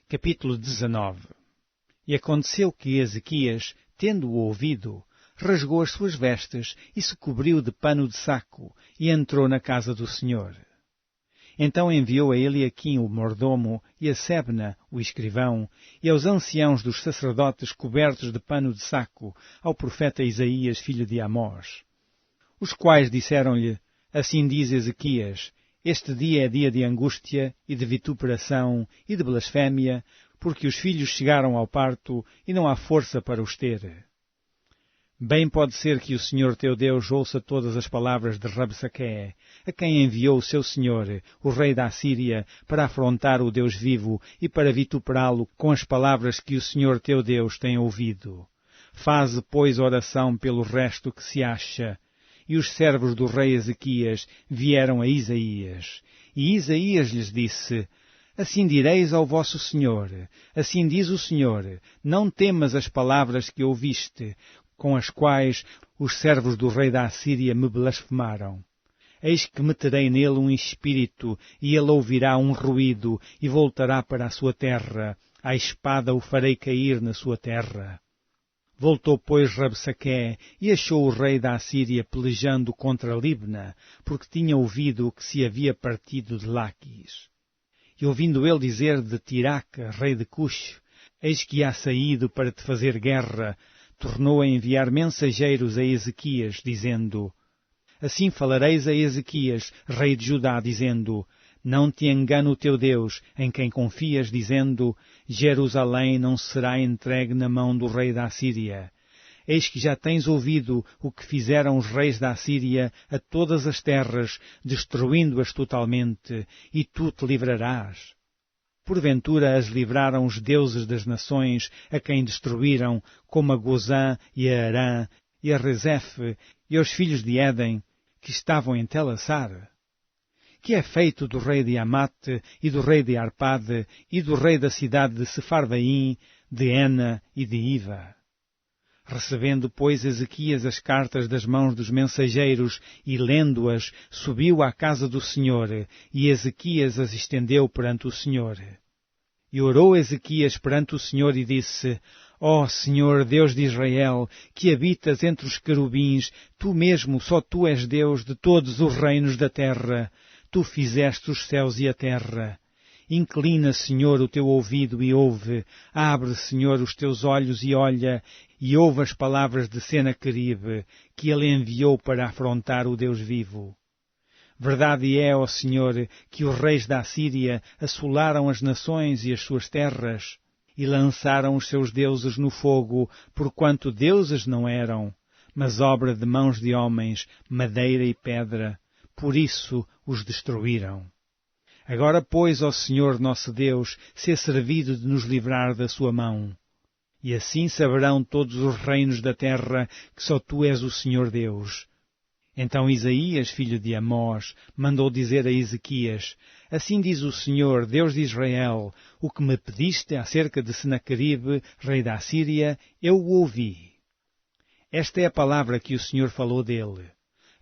Capítulo 19. E aconteceu que Ezequias, tendo-o ouvido, rasgou as suas vestes e se cobriu de pano de saco e entrou na casa do Senhor. Então enviou a Eliaquim, o mordomo, e a Sebna, o escrivão, e aos anciãos dos sacerdotes cobertos de pano de saco, ao profeta Isaías, filho de Amós. Os quais disseram-lhe: Assim diz Ezequias, este dia é dia de angústia e de vituperação e de blasfémia, porque os filhos chegaram ao parto e não há força para os ter. Bem pode ser que o Senhor teu Deus ouça todas as palavras de Rabsaque, a quem enviou o seu senhor, o rei da Assíria, para afrontar o Deus vivo e para vituperá-lo com as palavras que o Senhor teu Deus tem ouvido. Faze, pois, oração pelo resto que se acha. E os servos do rei Ezequias vieram a Isaías. E Isaías lhes disse: Assim direis ao vosso Senhor, assim diz o Senhor, não temas as palavras que ouviste, com as quais os servos do rei da Assíria me blasfemaram. Eis que meterei nele um espírito, e ele ouvirá um ruído, e voltará para a sua terra. A espada o farei cair na sua terra. Voltou, pois, Rabsaque, e achou o rei da Assíria pelejando contra Libna, porque tinha ouvido que se havia partido de Laquis. E ouvindo ele dizer de Tiraque, rei de Cush, eis que há saído para te fazer guerra, tornou a enviar mensageiros a Ezequias, dizendo: Assim falareis a Ezequias, rei de Judá, dizendo: Não te engane o teu Deus, em quem confias, dizendo: Jerusalém não será entregue na mão do rei da Assíria. Eis que já tens ouvido o que fizeram os reis da Assíria a todas as terras, destruindo-as totalmente, e tu te livrarás. Porventura as livraram os deuses das nações, a quem destruíram, como a Gozã e a Arã, e a Rezefe, e aos filhos de Éden, que estavam em Telassar? Que é feito do rei de Amate, e do rei de Arpade, e do rei da cidade de Sefarvaim, de Ena e de Iva? Recebendo, pois, Ezequias as cartas das mãos dos mensageiros e lendo-as, subiu à casa do Senhor, e Ezequias as estendeu perante o Senhor. E orou Ezequias perante o Senhor e disse: Ó Senhor, Deus de Israel, que habitas entre os querubins, tu mesmo, só tu és Deus de todos os reinos da terra. Tu fizeste os céus e a terra. Inclina, Senhor, o teu ouvido e ouve. Abre, Senhor, os teus olhos e olha, e ouve as palavras de Senaqueribe, que ele enviou para afrontar o Deus vivo. Verdade é, ó Senhor, que os reis da Assíria assolaram as nações e as suas terras, e lançaram os seus deuses no fogo, porquanto deuses não eram, mas obra de mãos de homens, madeira e pedra. Por isso os destruíram. Agora, pois, ó Senhor nosso Deus, se é servido de nos livrar da sua mão. E assim saberão todos os reinos da terra que só tu és o Senhor Deus. Então Isaías, filho de Amós, mandou dizer a Ezequias: Assim diz o Senhor, Deus de Israel, o que me pediste acerca de Senaqueribe, rei da Assíria, eu o ouvi. Esta é a palavra que o Senhor falou dele.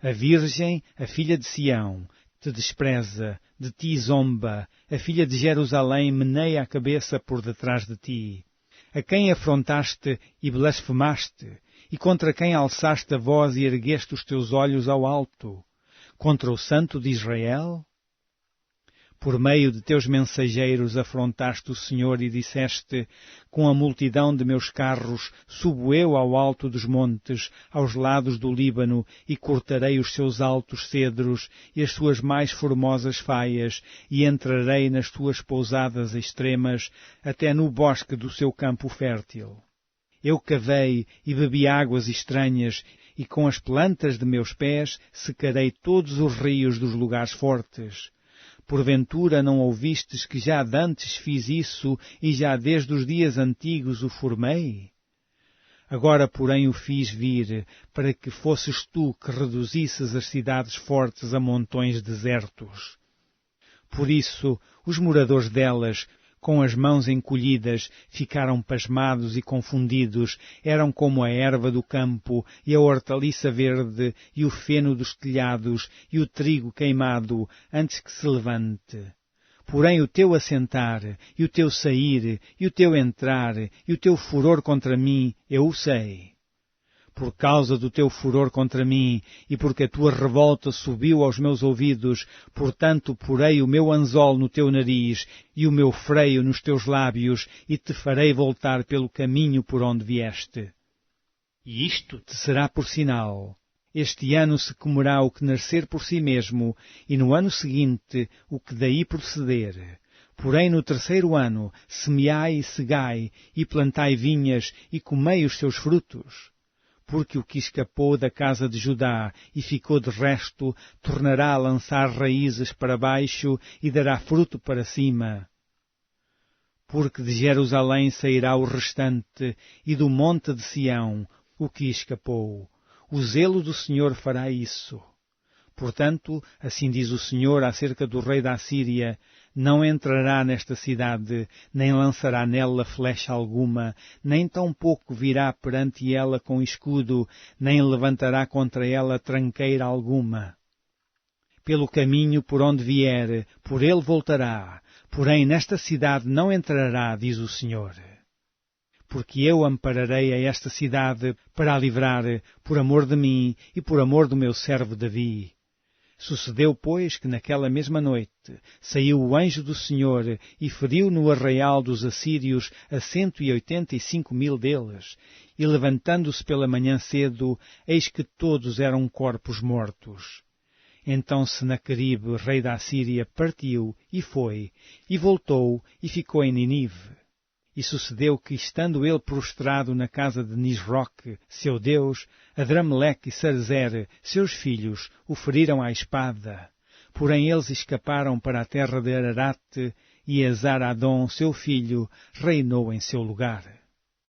A virgem, a filha de Sião, te despreza, de ti zomba, a filha de Jerusalém meneia a cabeça por detrás de ti. A quem afrontaste e blasfemaste, e contra quem alçaste a voz e ergueste os teus olhos ao alto? Contra o Santo de Israel? Por meio de teus mensageiros afrontaste o Senhor e disseste: Com a multidão de meus carros subo eu ao alto dos montes, aos lados do Líbano, e cortarei os seus altos cedros e as suas mais formosas faias, e entrarei nas suas pousadas extremas, até no bosque do seu campo fértil. Eu cavei e bebi águas estranhas, e com as plantas de meus pés secarei todos os rios dos lugares fortes. Porventura não ouvistes que já dantes fiz isso e já desde os dias antigos o formei? Agora, porém, o fiz vir, para que fosses tu que reduzisses as cidades fortes a montões desertos. Por isso, os moradores delas, com as mãos encolhidas, ficaram pasmados e confundidos, eram como a erva do campo, e a hortaliça verde, e o feno dos telhados, e o trigo queimado, antes que se levante. porém o teu assentar, e o teu sair, e o teu entrar, e o teu furor contra mim, eu o sei. Por causa do teu furor contra mim, e porque a tua revolta subiu aos meus ouvidos, portanto porei o meu anzol no teu nariz, e o meu freio nos teus lábios, e te farei voltar pelo caminho por onde vieste. E isto te será por sinal. Este ano se comerá o que nascer por si mesmo, e no ano seguinte o que daí proceder. Porém no terceiro ano semeai e segai, e plantai vinhas, e comei os seus frutos. Porque o que escapou da casa de Judá e ficou de resto, tornará a lançar raízes para baixo e dará fruto para cima. Porque de Jerusalém sairá o restante, e do monte de Sião, o que escapou. O zelo do Senhor fará isso. Portanto, assim diz o Senhor acerca do rei da Assíria, não entrará nesta cidade, nem lançará nela flecha alguma, nem tampouco virá perante ela com escudo, nem levantará contra ela tranqueira alguma. Pelo caminho por onde vier, por ele voltará, porém nesta cidade não entrará, diz o Senhor. Porque eu ampararei a esta cidade para a livrar, por amor de mim e por amor do meu servo Davi. Sucedeu, pois, que naquela mesma noite saiu o anjo do Senhor e feriu no arraial dos assírios a 185.000 deles, e levantando-se pela manhã cedo, eis que todos eram corpos mortos. Então Senaqueribe, rei da Assíria, partiu e foi, e voltou e ficou em Ninive. E sucedeu que, estando ele prostrado na casa de Nisroque, seu Deus, Adrameleque e Sarezer, seus filhos, o feriram à espada. Porém eles escaparam para a terra de Ararate, e Esar-Adom, seu filho, reinou em seu lugar.